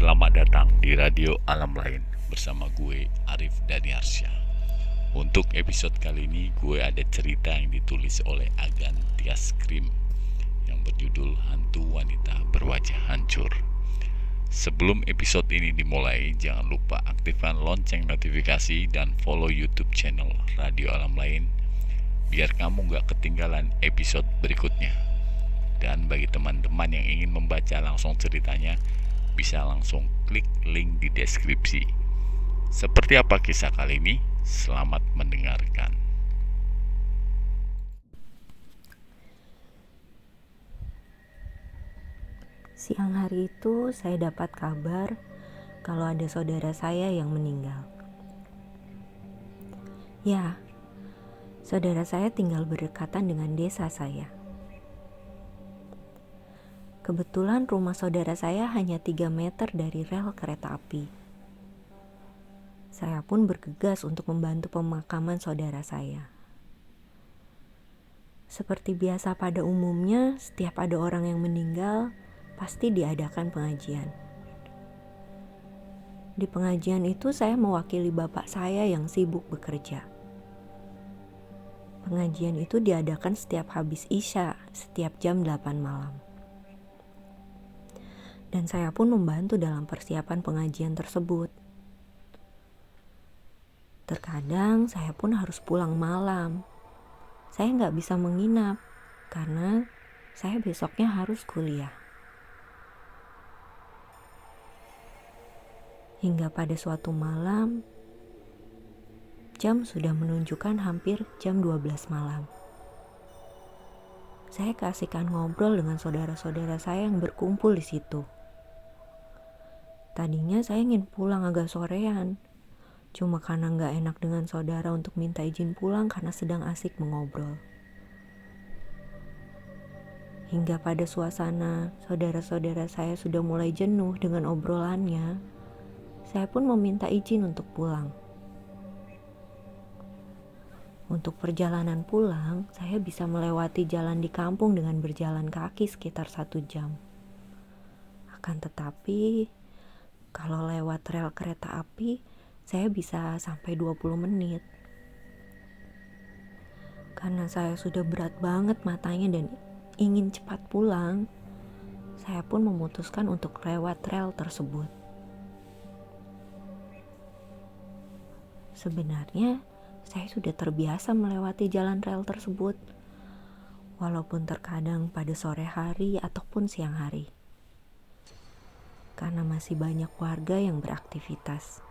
Selamat datang di Radio Alam Lain bersama gue Arif Daniarsyah. Untuk episode kali ini gue ada cerita yang ditulis oleh Agan Tias Krim yang berjudul Hantu Wanita Berwajah Hancur. Sebelum episode ini dimulai, jangan lupa aktifkan lonceng notifikasi dan follow YouTube channel Radio Alam Lain biar kamu gak ketinggalan episode berikutnya. Dan bagi teman-teman yang ingin membaca langsung ceritanya, bisa langsung klik link di deskripsi. Seperti apa kisah kali ini? Selamat mendengarkan. Siang hari itu saya dapat kabar kalau ada saudara saya yang meninggal. Ya, saudara saya tinggal berdekatan dengan desa saya. Kebetulan rumah saudara saya hanya 3 meter dari rel kereta api. Saya pun bergegas untuk membantu pemakaman saudara saya. Seperti biasa pada umumnya, setiap ada orang yang meninggal, pasti diadakan pengajian. Di pengajian itu saya mewakili bapak saya yang sibuk bekerja. Pengajian itu diadakan setiap habis Isya, setiap jam 8 malam. Dan saya pun membantu dalam persiapan pengajian tersebut. Terkadang saya pun harus pulang malam. Saya nggak bisa menginap, karena saya besoknya harus kuliah. Hingga pada suatu malam, jam sudah menunjukkan hampir jam 12 malam. Saya keasikan ngobrol dengan saudara-saudara saya yang berkumpul di situ. Tadinya saya ingin pulang agak sorean, cuma karena gak enak dengan saudara untuk minta izin pulang karena sedang asik mengobrol. Hingga pada suasana saudara-saudara saya sudah mulai jenuh dengan obrolannya, saya pun meminta izin untuk pulang. Untuk perjalanan pulang, saya bisa melewati jalan di kampung dengan berjalan kaki sekitar 1 jam. Akan tetapi, kalau lewat rel kereta api, saya bisa sampai 20 menit. Karena saya sudah berat banget matanya dan ingin cepat pulang, saya pun memutuskan untuk lewat rel tersebut. Sebenarnya, saya sudah terbiasa melewati jalan rel tersebut, walaupun terkadang pada sore hari ataupun siang hari. Karena masih banyak warga yang beraktivitas,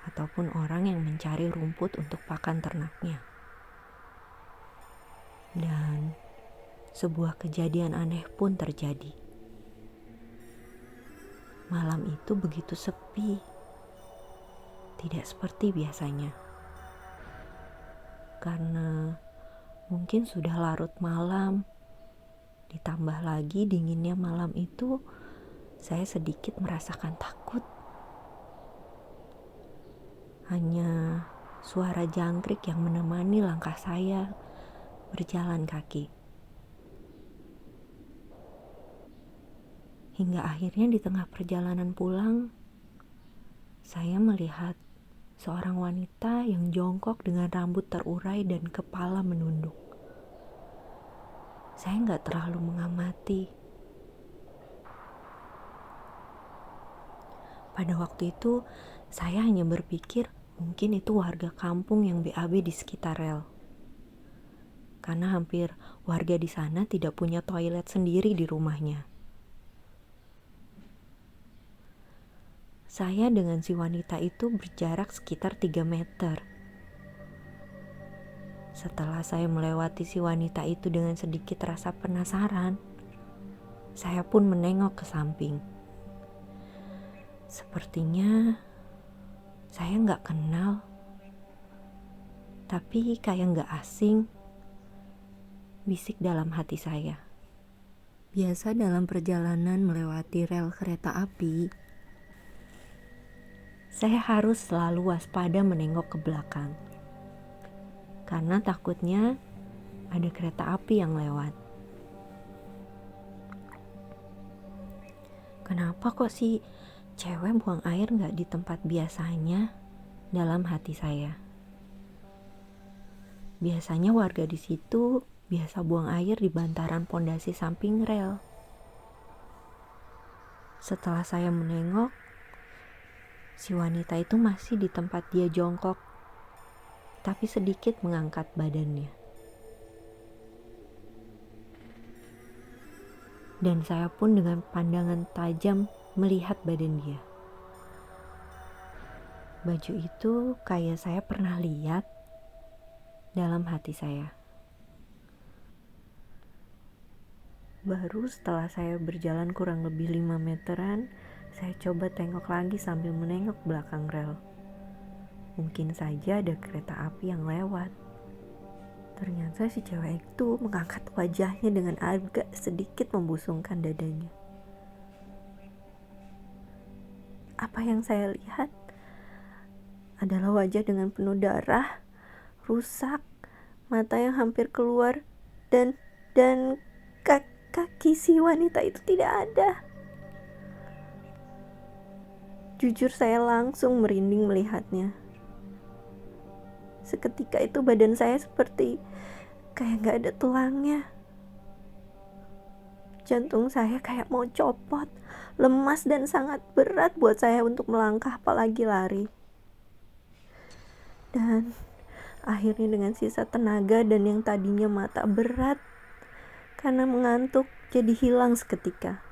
ataupun orang yang mencari rumput untuk pakan ternaknya. Dan sebuah kejadian aneh pun terjadi. Malam itu begitu sepi, tidak seperti biasanya. Karena mungkin sudah larut malam, ditambah lagi dinginnya malam itu, saya sedikit merasakan takut. Hanya suara jangkrik yang menemani langkah saya berjalan kaki. Hingga akhirnya di tengah perjalanan pulang, saya melihat seorang wanita yang jongkok dengan rambut terurai dan kepala menunduk. Saya nggak terlalu mengamati. Pada waktu itu, saya hanya berpikir mungkin itu warga kampung yang BAB di sekitar rel. Karena hampir warga di sana tidak punya toilet sendiri di rumahnya. Saya dengan si wanita itu berjarak sekitar 3 meter. Setelah saya melewati si wanita itu dengan sedikit rasa penasaran, saya pun menengok ke samping. Sepertinya saya gak kenal, tapi kayak gak asing, bisik dalam hati saya. Biasa dalam perjalanan melewati rel kereta api, saya harus selalu waspada menengok ke belakang. Karena takutnya ada kereta api yang lewat. Kenapa kok si cewek buang air gak di tempat biasanya? Dalam hati saya. Biasanya warga di situ biasa buang air di bantaran pondasi samping rel. Setelah saya menengok, si wanita itu masih di tempat dia jongkok, tapi sedikit mengangkat badannya. Dan saya pun dengan pandangan tajam melihat badan dia. Baju itu kayak saya pernah lihat dalam hati saya. Baru setelah saya berjalan kurang lebih 5 meteran, saya coba tengok lagi sambil menengok belakang rel. Mungkin saja ada kereta api yang lewat. Ternyata si cewek itu mengangkat wajahnya dengan agak sedikit membusungkan dadanya. Apa yang saya lihat adalah wajah dengan penuh darah, rusak, mata yang hampir keluar, dan kaki si wanita itu tidak ada. Jujur saya langsung merinding melihatnya. Seketika itu badan saya seperti kayak gak ada tulangnya. Jantung saya kayak mau copot, lemas dan sangat berat buat saya untuk melangkah apalagi lari. Dan akhirnya dengan sisa tenaga dan yang tadinya mata berat karena mengantuk jadi hilang seketika.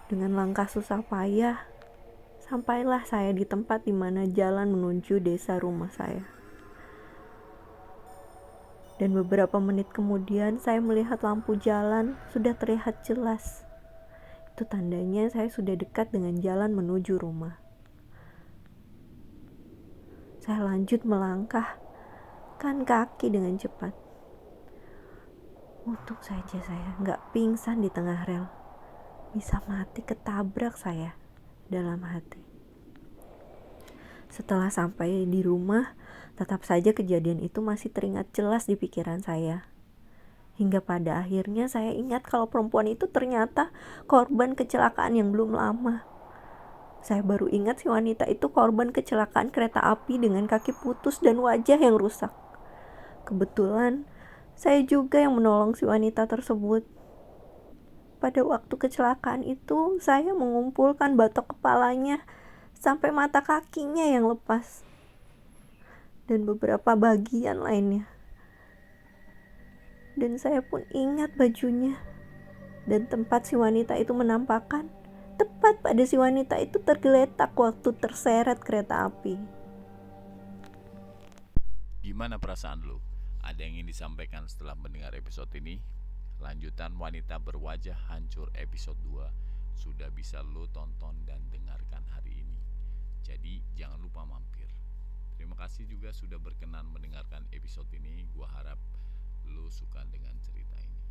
Dengan langkah susah payah, sampailah saya di tempat di mana jalan menuju desa rumah saya. Dan beberapa menit kemudian saya melihat lampu jalan sudah terlihat jelas. Itu tandanya saya sudah dekat dengan jalan menuju rumah. Saya lanjut melangkahkan kaki dengan cepat. Untung saja saya nggak pingsan di tengah rel. Bisa mati ketabrak saya dalam hati. Setelah sampai di rumah, tetap saja kejadian itu masih teringat jelas di pikiran saya. Hingga pada akhirnya saya ingat kalau perempuan itu ternyata korban kecelakaan yang belum lama. Saya baru ingat si wanita itu korban kecelakaan kereta api dengan kaki putus dan wajah yang rusak. Kebetulan, saya juga yang menolong si wanita tersebut. Pada waktu kecelakaan itu, saya mengumpulkan batok kepalanya sampai mata kakinya yang lepas. Dan beberapa bagian lainnya. Dan saya pun ingat bajunya. Dan tempat si wanita itu menampakkan, tepat pada si wanita itu tergeletak waktu terseret kereta api. Gimana perasaan lu? Ada yang ingin disampaikan setelah mendengar episode ini? Lanjutan Wanita Berwajah Hancur episode 2 sudah bisa lu tonton dan dengarkan hari ini. Jadi jangan lupa mampir. Terima kasih juga sudah berkenan mendengarkan episode ini. Gua harap lu suka dengan cerita ini.